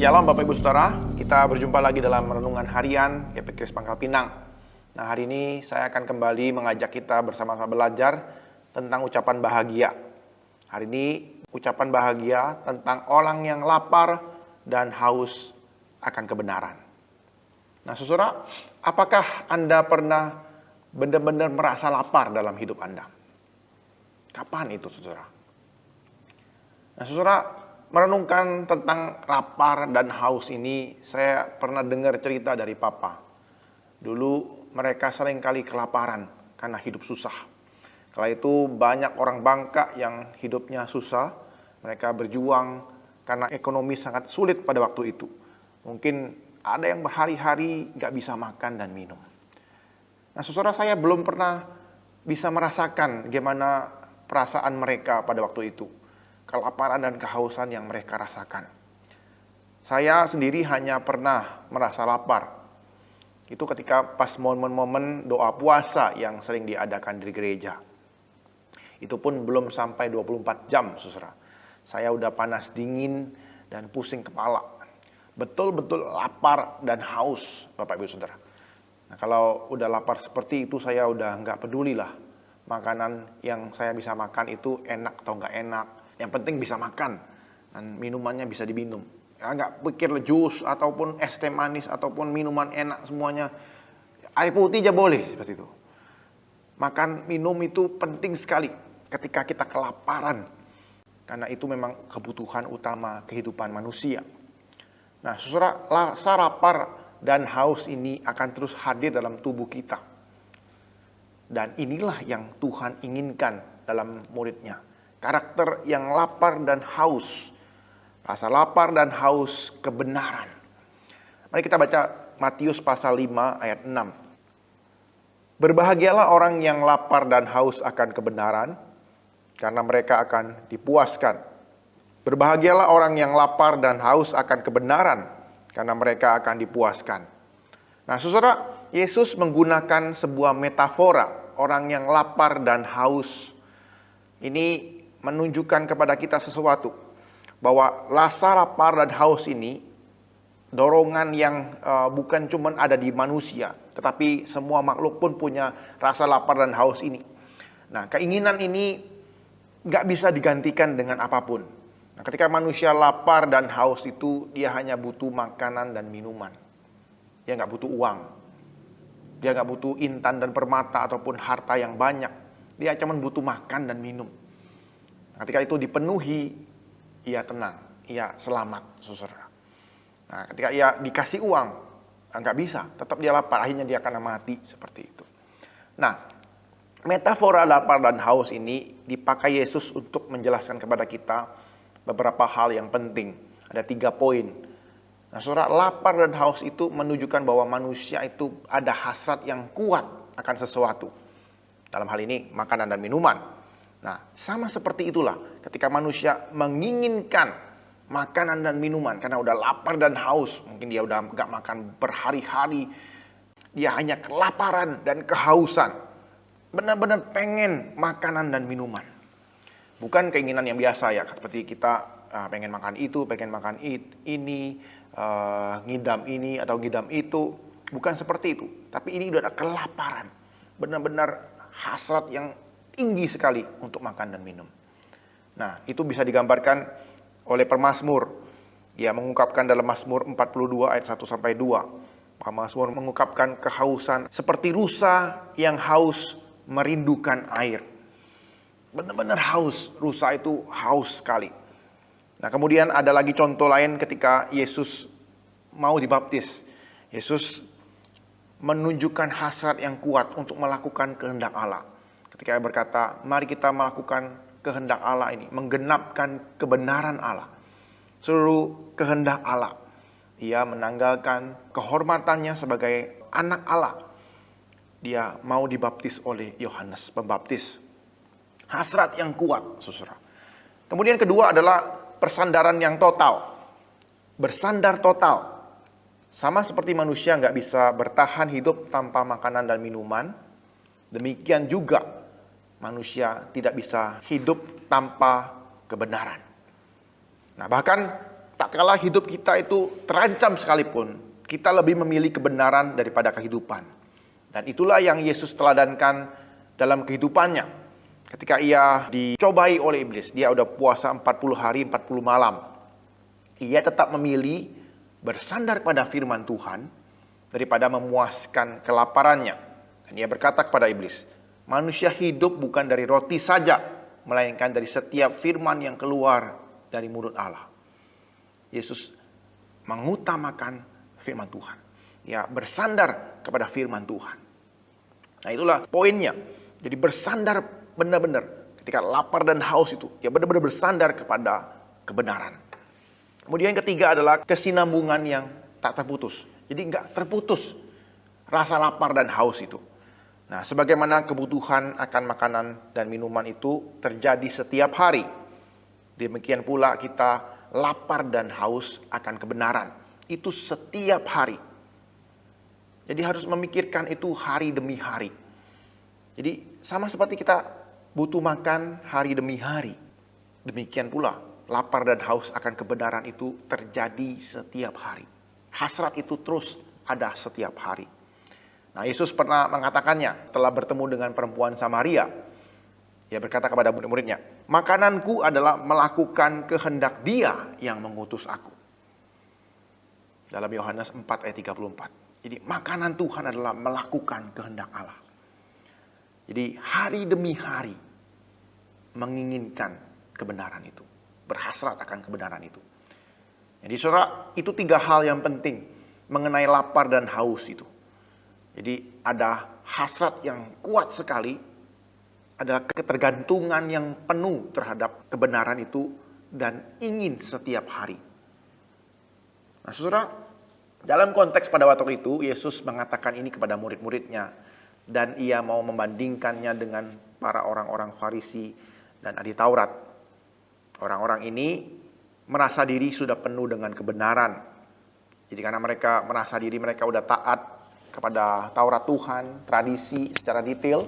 Shalom Bapak Ibu Saudara, kita berjumpa lagi dalam Renungan Harian GP Kris Pangkal Pinang. Nah, hari ini saya akan kembali mengajak kita bersama-sama belajar tentang ucapan bahagia. Hari ini ucapan bahagia tentang orang yang lapar dan haus akan kebenaran. Nah, saudara, apakah Anda pernah benar-benar merasa lapar dalam hidup Anda? Kapan itu, saudara? Nah, saudara, merenungkan tentang lapar dan haus ini, saya pernah dengar cerita dari papa. Dulu mereka seringkali kelaparan karena hidup susah. Kala itu banyak orang Bangka yang hidupnya susah. Mereka berjuang karena ekonomi sangat sulit pada waktu itu. Mungkin ada yang berhari-hari gak bisa makan dan minum. Nah, saudara, saya belum pernah bisa merasakan gimana perasaan mereka pada waktu itu. Kelaparan dan kehausan yang mereka rasakan. Saya sendiri hanya pernah merasa lapar. Itu ketika pas momen-momen doa puasa yang sering diadakan di gereja. Itu pun belum sampai 24 jam, saudara. Saya udah panas dingin dan pusing kepala. Betul-betul lapar dan haus, Bapak Ibu Saudara. Nah, kalau udah lapar seperti itu, saya udah nggak peduli lah. Makanan yang saya bisa makan itu enak atau nggak enak. Yang penting bisa makan dan minumannya bisa diminum. Ya, nggak pikir jus ataupun es teh manis ataupun minuman enak semuanya. Air putih aja boleh seperti itu. Makan minum itu penting sekali ketika kita kelaparan. Karena itu memang kebutuhan utama kehidupan manusia. Nah, saudara, rasa lapar dan haus ini akan terus hadir dalam tubuh kita. Dan inilah yang Tuhan inginkan dalam murid-Nya. Karakter yang lapar dan haus. Rasa lapar dan haus kebenaran. Mari kita baca Matius pasal 5 ayat 6. Berbahagialah orang yang lapar dan haus akan kebenaran, karena mereka akan dipuaskan. Berbahagialah orang yang lapar dan haus akan kebenaran, karena mereka akan dipuaskan. Nah, saudara, Yesus menggunakan sebuah metafora orang yang lapar dan haus. Ini menunjukkan kepada kita sesuatu, bahwa rasa lapar dan haus ini dorongan yang bukan cuma ada di manusia, tetapi semua makhluk pun punya rasa lapar dan haus ini. Nah, keinginan ini gak bisa digantikan dengan apapun. Nah, ketika manusia lapar dan haus itu, dia hanya butuh makanan dan minuman. Dia gak butuh uang. Dia gak butuh intan dan permata ataupun harta yang banyak. Dia cuma butuh makan dan minum. Ketika itu dipenuhi, ia tenang, ia selamat, saudara. Nah, ketika ia dikasih uang, nggak bisa, tetap dia lapar, akhirnya dia akan mati seperti itu. Nah, metafora lapar dan haus ini dipakai Yesus untuk menjelaskan kepada kita beberapa hal yang penting. Ada 3 poin. Nah, saudara, lapar dan haus itu menunjukkan bahwa manusia itu ada hasrat yang kuat akan sesuatu. Dalam hal ini, makanan dan minuman. Nah, sama seperti itulah ketika manusia menginginkan makanan dan minuman karena udah lapar dan haus. Mungkin dia udah gak makan berhari-hari. Dia hanya kelaparan dan kehausan. Benar-benar pengen makanan dan minuman. Bukan keinginan yang biasa ya, seperti kita pengen makan itu, pengen makan ini, ngidam ini atau ngidam itu. Bukan seperti itu. Tapi ini udah ada kelaparan. Benar-benar hasrat yang tinggi sekali untuk makan dan minum. Nah, itu bisa digambarkan oleh pemazmur. Ia mengungkapkan dalam Mazmur 42 ayat 1-2. Pemazmur mengungkapkan kehausan seperti rusa yang haus merindukan air. Benar-benar haus, rusa itu haus sekali. Nah, kemudian ada lagi contoh lain ketika Yesus mau dibaptis. Yesus menunjukkan hasrat yang kuat untuk melakukan kehendak Allah. Ketika ia berkata, mari kita melakukan kehendak Allah ini, menggenapkan kebenaran Allah. Seluruh kehendak Allah. Ia menanggalkan kehormatannya sebagai anak Allah. Dia mau dibaptis oleh Yohanes Pembaptis. Hasrat yang kuat, saudara. Kemudian kedua adalah persandaran yang total. Bersandar total. Sama seperti manusia nggak bisa bertahan hidup tanpa makanan dan minuman. Demikian juga manusia tidak bisa hidup tanpa kebenaran. Nah, bahkan Tak kala hidup kita itu terancam sekalipun, kita lebih memilih kebenaran daripada kehidupan. Dan itulah yang Yesus teladankan dalam kehidupannya. Ketika ia dicobai oleh iblis, dia udah puasa 40 hari, 40 malam. Ia tetap memilih bersandar pada firman Tuhan daripada memuaskan kelaparannya. Dan ia berkata kepada iblis, manusia hidup bukan dari roti saja, melainkan dari setiap firman yang keluar dari mulut Allah. Yesus mengutamakan firman Tuhan. Ya, bersandar kepada firman Tuhan. Nah, itulah poinnya. Jadi bersandar benar-benar ketika lapar dan haus itu, ya benar-benar bersandar kepada kebenaran. Kemudian yang ketiga adalah kesinambungan yang tak terputus. Jadi nggak terputus rasa lapar dan haus itu. Nah, sebagaimana kebutuhan akan makanan dan minuman itu terjadi setiap hari, demikian pula kita lapar dan haus akan kebenaran. Itu setiap hari. Jadi harus memikirkan itu hari demi hari. Jadi sama seperti kita butuh makan hari demi hari. Demikian pula lapar dan haus akan kebenaran itu terjadi setiap hari. Hasrat itu terus ada setiap hari. Nah, Yesus pernah mengatakannya setelah bertemu dengan perempuan Samaria. Dia berkata kepada murid-muridnya, makananku adalah melakukan kehendak Dia yang mengutus aku. Dalam Yohanes 4 ayat 34. Jadi makanan Tuhan adalah melakukan kehendak Allah. Jadi hari demi hari menginginkan kebenaran itu. Berhasrat akan kebenaran itu. Jadi saudara, itu 3 hal yang penting mengenai lapar dan haus itu. Jadi ada hasrat yang kuat sekali, ada ketergantungan yang penuh terhadap kebenaran itu, dan ingin setiap hari. Nah saudara, dalam konteks pada waktu itu, Yesus mengatakan ini kepada murid-muridnya, dan ia mau membandingkannya dengan para orang-orang Farisi dan ahli Taurat. Orang-orang ini merasa diri sudah penuh dengan kebenaran. Jadi karena mereka merasa diri mereka udah taat kepada Taurat Tuhan, tradisi secara detail,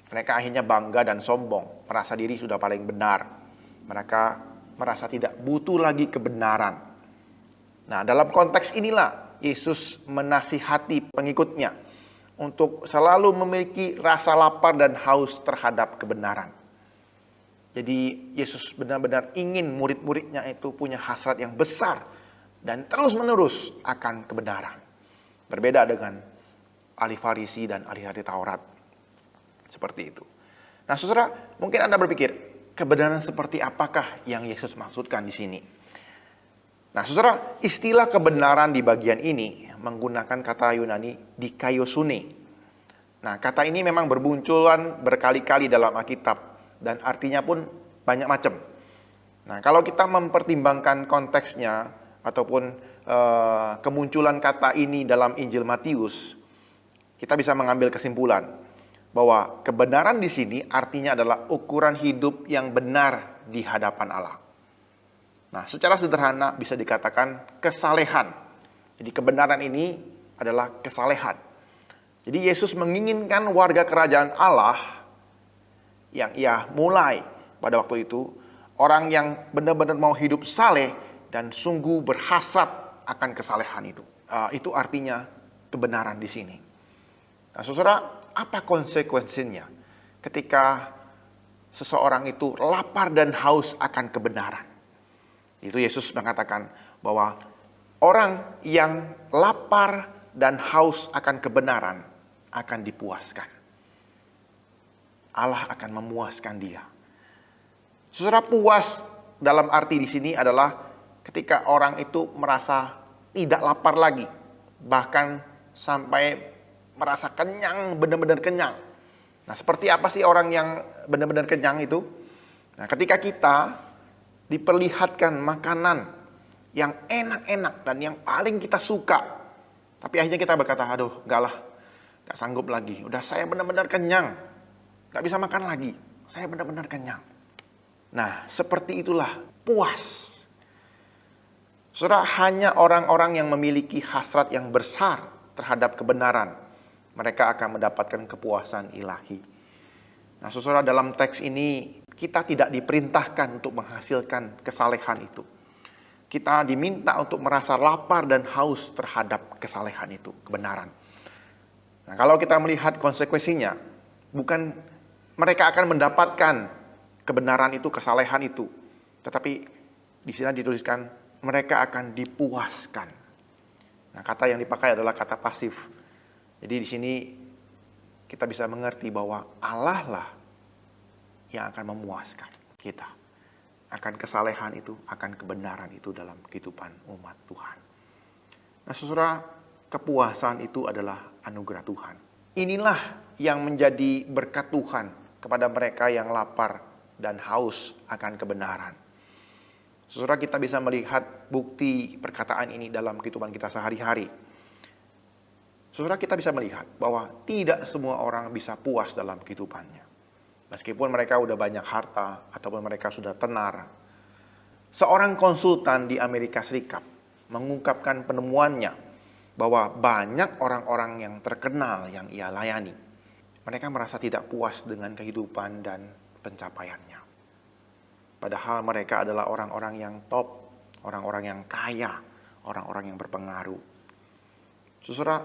mereka akhirnya bangga dan sombong, merasa diri sudah paling benar. Mereka merasa tidak butuh lagi kebenaran. Nah, dalam konteks inilah Yesus menasihati pengikutnya untuk selalu memiliki rasa lapar dan haus terhadap kebenaran. Jadi Yesus benar-benar ingin murid-muridnya itu punya hasrat yang besar dan terus-menerus akan kebenaran. Berbeda dengan ahli Farisi dan ahli-ahli Taurat. Seperti itu. Nah, saudara, mungkin Anda berpikir, kebenaran seperti apakah yang Yesus maksudkan di sini? Nah, saudara, istilah kebenaran di bagian ini menggunakan kata Yunani dikaiosune. Nah, kata ini memang bermunculan berkali-kali dalam Alkitab dan artinya pun banyak macam. Nah, kalau kita mempertimbangkan konteksnya ataupun kemunculan kata ini dalam Injil Matius, kita bisa mengambil kesimpulan bahwa kebenaran di sini artinya adalah ukuran hidup yang benar di hadapan Allah. Nah, secara sederhana bisa dikatakan kesalehan. Jadi kebenaran ini adalah kesalehan. Jadi Yesus menginginkan warga kerajaan Allah yang ia mulai pada waktu itu, orang yang benar-benar mau hidup saleh dan sungguh berhasrat akan kesalehan itu. Itu artinya kebenaran di sini. Nah, saudara, apa konsekuensinya ketika seseorang itu lapar dan haus akan kebenaran? Itu Yesus mengatakan bahwa orang yang lapar dan haus akan kebenaran akan dipuaskan. Allah akan memuaskan dia. Saudara, puas dalam arti di sini adalah ketika orang itu merasa tidak lapar lagi, bahkan sampai merasa kenyang, benar-benar kenyang. Nah, seperti apa sih orang yang benar-benar kenyang itu? Nah, ketika kita diperlihatkan makanan yang enak-enak dan yang paling kita suka, tapi akhirnya kita berkata, aduh, enggak lah, enggak sanggup lagi. Udah saya benar-benar kenyang, enggak bisa makan lagi. Saya benar-benar kenyang. Nah, seperti itulah puas. Saudara, hanya orang-orang yang memiliki hasrat yang besar terhadap kebenaran, mereka akan mendapatkan kepuasan ilahi. Nah, saudara, dalam teks ini kita tidak diperintahkan untuk menghasilkan kesalehan itu. Kita diminta untuk merasa lapar dan haus terhadap kesalehan itu, kebenaran. Nah, kalau kita melihat konsekuensinya, bukan mereka akan mendapatkan kebenaran itu, kesalehan itu, tetapi di sini dituliskan mereka akan dipuaskan. Nah, kata yang dipakai adalah kata pasif. Jadi di sini kita bisa mengerti bahwa Allah lah yang akan memuaskan kita. Akan kesalehan itu, akan kebenaran itu dalam kehidupan umat Tuhan. Nah, saudara, kepuasan itu adalah anugerah Tuhan. Inilah yang menjadi berkat Tuhan kepada mereka yang lapar dan haus akan kebenaran. Saudara, kita bisa melihat bukti perkataan ini dalam kehidupan kita sehari-hari. Saudara, kita bisa melihat bahwa tidak semua orang bisa puas dalam kehidupannya. Meskipun mereka sudah banyak harta ataupun mereka sudah tenar. Seorang konsultan di Amerika Serikat mengungkapkan penemuannya bahwa banyak orang-orang yang terkenal yang ia layani. Mereka merasa tidak puas dengan kehidupan dan pencapaiannya. Padahal mereka adalah orang-orang yang top, orang-orang yang kaya, orang-orang yang berpengaruh. Saudara,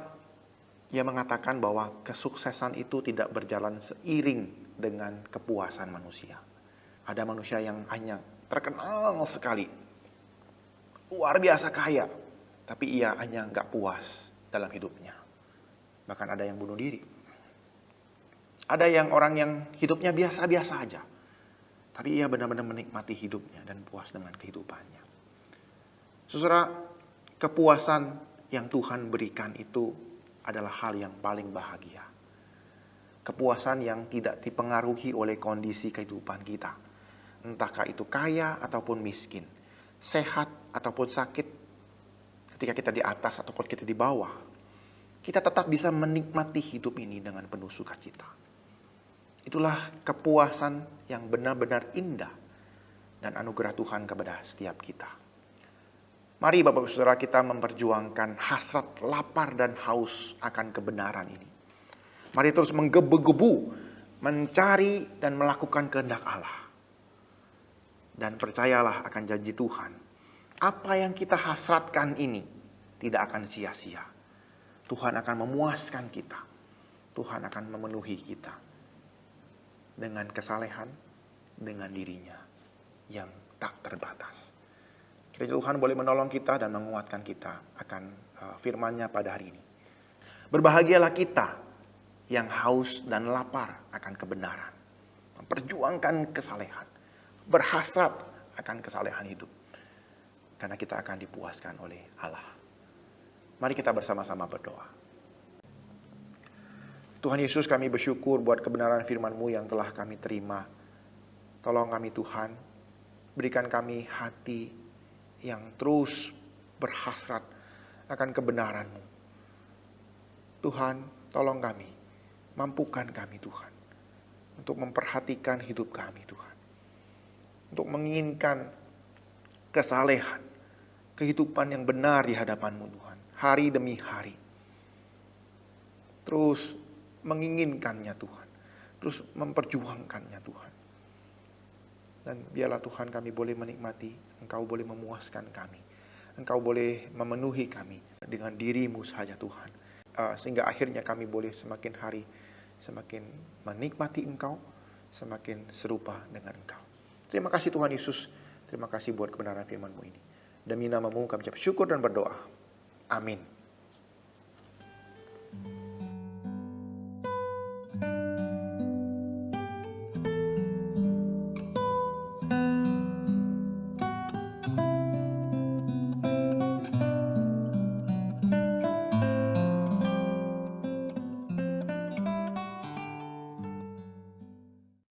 ia mengatakan bahwa kesuksesan itu tidak berjalan seiring dengan kepuasan manusia. Ada manusia yang hanya terkenal sekali, luar biasa kaya, tapi ia hanya nggak puas dalam hidupnya. Bahkan ada yang bunuh diri. Ada yang orang yang hidupnya biasa-biasa aja, tapi ia benar-benar menikmati hidupnya dan puas dengan kehidupannya. Saudara, kepuasan yang Tuhan berikan itu adalah hal yang paling bahagia. Kepuasan yang tidak dipengaruhi oleh kondisi kehidupan kita. Entahkah itu kaya ataupun miskin, sehat ataupun sakit, ketika kita di atas ataupun kita di bawah, kita tetap bisa menikmati hidup ini dengan penuh sukacita. Itulah kepuasan yang benar-benar indah dan anugerah Tuhan kepada setiap kita. Mari Bapak Saudara kita memperjuangkan hasrat lapar dan haus akan kebenaran ini. Mari terus menggebu-gebu mencari dan melakukan kehendak Allah. Dan percayalah akan janji Tuhan. Apa yang kita hasratkan ini tidak akan sia-sia. Tuhan akan memuaskan kita. Tuhan akan memenuhi kita dengan kesalehan, dengan dirinya yang tak terbatas. Kiranya Tuhan boleh menolong kita dan menguatkan kita akan firman-Nya pada hari ini. Berbahagialah kita yang haus dan lapar akan kebenaran. Memperjuangkan kesalehan. Berhasrat akan kesalehan hidup. Karena kita akan dipuaskan oleh Allah. Mari kita bersama-sama berdoa. Tuhan Yesus, kami bersyukur buat kebenaran firman-Mu yang telah kami terima. Tolong kami Tuhan, berikan kami hati yang terus berhasrat akan kebenaran-Mu. Tuhan, tolong kami, mampukan kami Tuhan, untuk memperhatikan hidup kami Tuhan. Untuk menginginkan kesalehan, kehidupan yang benar di hadapan-Mu Tuhan, hari demi hari. Terus menginginkannya Tuhan, terus memperjuangkannya Tuhan. Dan biarlah Tuhan kami boleh menikmati, Engkau boleh memuaskan kami. Engkau boleh memenuhi kami dengan diri-Mu saja Tuhan. Sehingga akhirnya kami boleh semakin hari, semakin menikmati Engkau, semakin serupa dengan Engkau. Terima kasih Tuhan Yesus. Terima kasih buat kebenaran firman-Mu ini. Demi nama-Mu kami ucap syukur dan berdoa. Amin.